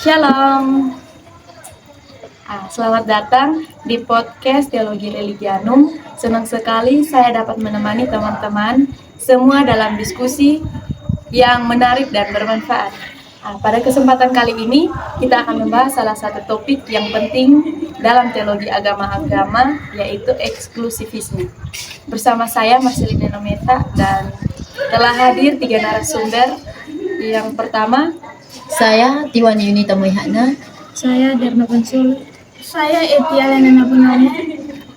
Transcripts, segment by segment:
Shalom. Selamat datang di podcast Teologi Religianum. Senang sekali saya dapat menemani teman-teman semua dalam diskusi yang menarik dan bermanfaat. Pada kesempatan kali ini kita akan membahas salah satu topik yang penting dalam teologi agama-agama, yaitu eksklusivisme. Bersama saya Marcelina Nometa dan telah hadir 3 narasumber. Yang pertama, saya Tiwani Yunita Moihana. Saya Derna Konsul. Saya Etia Lena Purnama,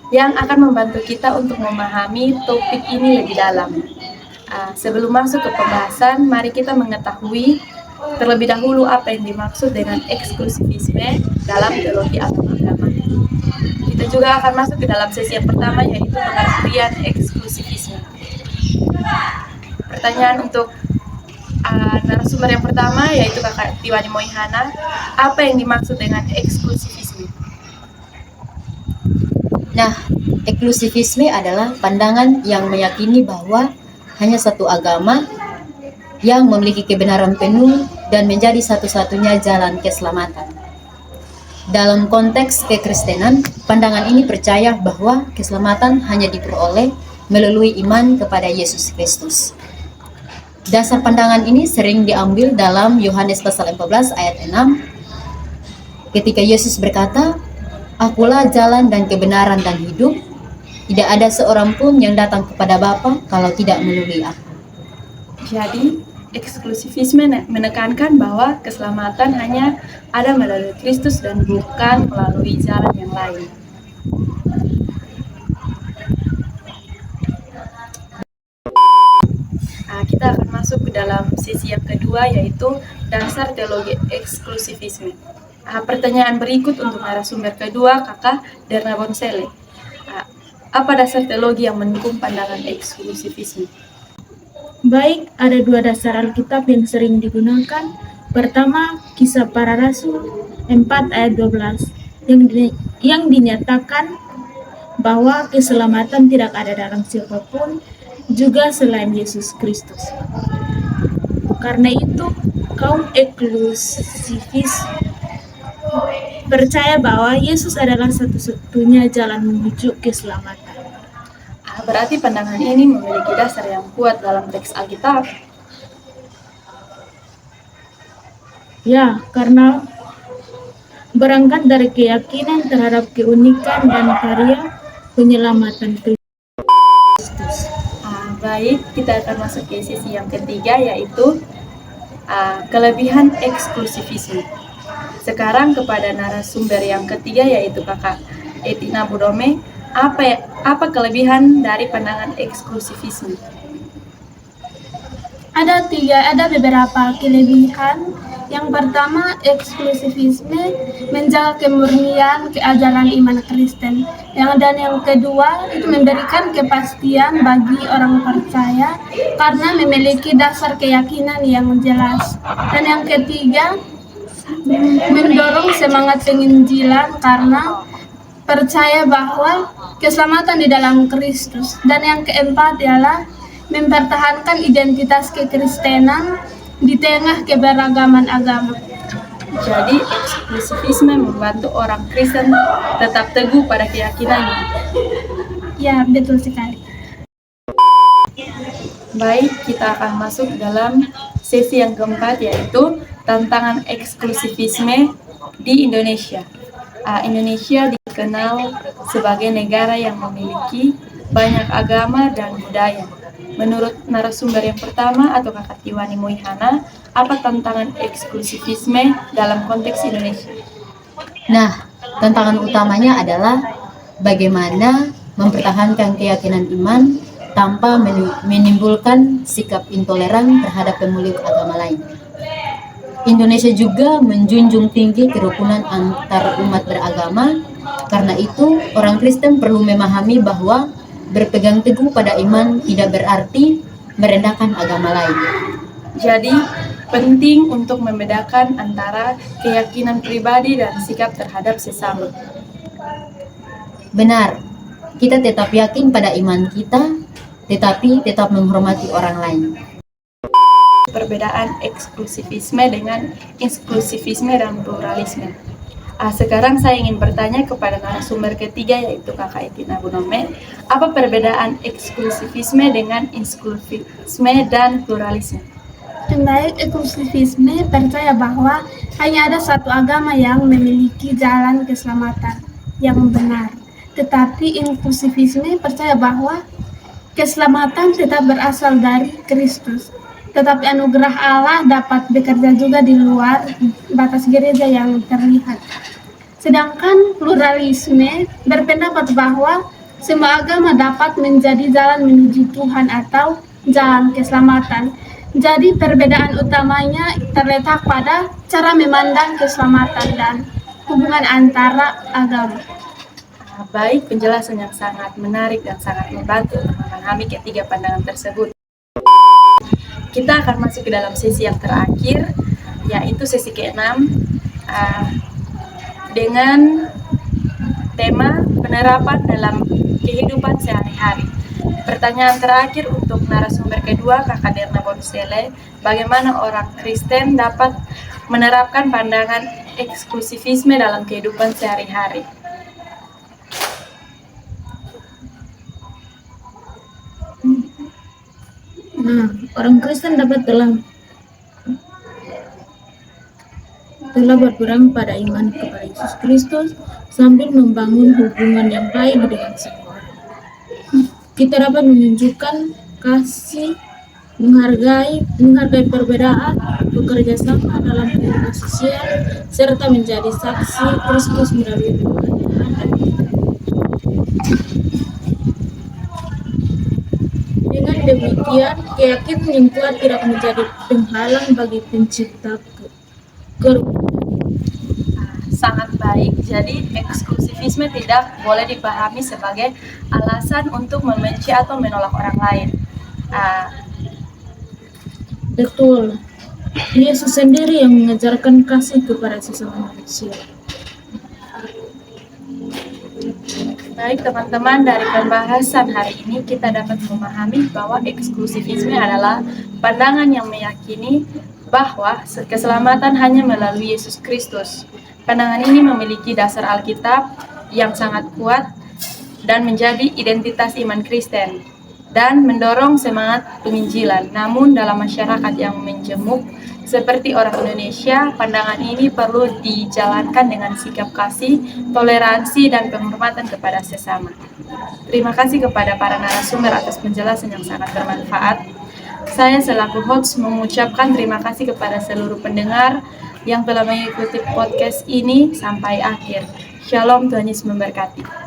yang akan membantu kita untuk memahami topik ini lebih dalam. Sebelum masuk ke pembahasan, mari kita mengetahui terlebih dahulu apa yang dimaksud dengan eksklusivisme dalam teologi agama. Kita juga akan masuk ke dalam sesi yang pertama, yaitu pengertian eksklusivisme. Pertanyaan untuk narasumber yang pertama, yaitu Kakak Tiwani Moihana, apa yang dimaksud dengan eksklusivisme? Nah, eksklusivisme adalah pandangan yang meyakini bahwa hanya satu agama yang memiliki kebenaran penuh dan menjadi satu-satunya jalan keselamatan. Dalam konteks kekristenan, pandangan ini percaya bahwa keselamatan hanya diperoleh melalui iman kepada Yesus Kristus. Dasar pandangan ini sering diambil dalam Yohanes pasal 14 ayat 6, ketika Yesus berkata, "Akulah jalan dan kebenaran dan hidup. Tidak ada seorang pun yang datang kepada Bapa kalau tidak melalui Aku." Jadi, eksklusivisme menekankan bahwa keselamatan hanya ada melalui Kristus dan bukan melalui jalan yang lain. Kita akan masuk ke dalam sesi yang kedua, yaitu dasar teologi eksklusivisme. Pertanyaan berikut untuk narasumber kedua, Kakak Derna Bonsele. Apa dasar teologi yang mendukung pandangan eksklusivisme? Baik, ada 2 dasar Alkitab yang sering digunakan. Pertama, Kisah Para Rasul 4 ayat 12 yang dinyatakan bahwa keselamatan tidak ada dalam siapapun, juga selain Yesus Kristus. Karena itu, kaum eksklusivis percaya bahwa Yesus adalah satu-satunya jalan menuju keselamatan. Berarti pandangan ini memiliki dasar yang kuat dalam teks Alkitab. Ya, karena berangkat dari keyakinan terhadap keunikan dan karya penyelamatan Kristus. Baik, kita akan masuk ke sesi yang ketiga, yaitu kelebihan eksklusivisme. Sekarang kepada narasumber yang ketiga, yaitu Kakak Etina Budome. Apa kelebihan dari pandangan eksklusivisme? Ada beberapa kelebihan. Yang pertama, eksklusivisme menjaga kemurnian keajaran iman Kristen. Dan yang kedua, itu memberikan kepastian bagi orang percaya karena memiliki dasar keyakinan yang jelas. Dan yang ketiga, mendorong semangat penginjilan karena percaya bahwa keselamatan di dalam Kristus. Dan yang keempat ialah mempertahankan identitas kekristenan di tengah keberagaman agama. Jadi, eksklusivisme membantu orang Kristen tetap teguh pada keyakinannya. Ya, betul sekali. Baik, kita akan masuk dalam sesi yang keempat, yaitu tantangan eksklusivisme di Indonesia. Indonesia dikenal sebagai negara yang memiliki banyak agama dan budaya. Menurut narasumber yang pertama atau Kakak Tiwani Moihana, apa tantangan eksklusivisme dalam konteks Indonesia? Nah, tantangan utamanya adalah bagaimana mempertahankan keyakinan iman tanpa menimbulkan sikap intoleran terhadap pemeluk agama lain. Indonesia juga menjunjung tinggi kerukunan antar umat beragama. Karena itu, orang Kristen perlu memahami bahwa berpegang teguh pada iman tidak berarti merendahkan agama lain. Jadi, penting untuk membedakan antara keyakinan pribadi dan sikap terhadap sesama. Benar, kita tetap yakin pada iman kita, tetapi tetap menghormati orang lain. perbedaan eksklusivisme dengan inklusivisme dan pluralisme. Sekarang saya ingin bertanya kepada narasumber ketiga, yaitu Kakak Etina Bunome, apa perbedaan eksklusivisme dengan inklusivisme dan pluralisme? Baik, eksklusivisme percaya bahwa hanya ada satu agama yang memiliki jalan keselamatan yang benar. Tetapi inklusivisme percaya bahwa keselamatan tetap berasal dari Kristus. Tetapi anugerah Allah dapat bekerja juga di luar batas gereja yang terlihat. Sedangkan pluralisme berpendapat bahwa semua agama dapat menjadi jalan menuju Tuhan atau jalan keselamatan. Jadi perbedaan utamanya terletak pada cara memandang keselamatan dan hubungan antara agama. Baik, penjelasan yang sangat menarik dan sangat membantu untuk memahami ketiga pandangan tersebut. Kita akan masuk ke dalam sesi yang terakhir, yaitu sesi ke-6 dengan tema penerapan dalam kehidupan sehari-hari. Pertanyaan terakhir untuk narasumber kedua, Kakak Derna Bonsele, bagaimana orang Kristen dapat menerapkan pandangan eksklusivisme dalam kehidupan sehari-hari? Nah, orang Kristen dapat telah berpegang pada iman kepada Yesus Kristus sambil membangun hubungan yang baik dengan semua orang. Kita dapat menunjukkan kasih, menghargai perbedaan, bekerja sama dalam kehidupan sosial, serta menjadi saksi Kristus melalui pekerjaan dan dengan demikian, keyakinan yang kuat tidak menjadi penghalang bagi pencipta Sangat baik. Jadi eksklusivisme tidak boleh dipahami sebagai alasan untuk membenci atau menolak orang lain. Betul. Yesus sendiri yang mengajarkan kasih kepada sesama manusia. Baik teman-teman, dari pembahasan hari ini kita dapat memahami bahwa eksklusivisme adalah pandangan yang meyakini bahwa keselamatan hanya melalui Yesus Kristus. Pandangan ini memiliki dasar Alkitab yang sangat kuat dan menjadi identitas iman Kristen dan mendorong semangat penginjilan. Namun dalam masyarakat yang menjemuk seperti orang Indonesia, pandangan ini perlu dijalankan dengan sikap kasih, toleransi, dan penghormatan kepada sesama. Terima kasih kepada para narasumber atas penjelasan yang sangat bermanfaat. Saya selaku host mengucapkan terima kasih kepada seluruh pendengar yang telah mengikuti podcast ini sampai akhir. Shalom, Tuhan Yesus memberkati.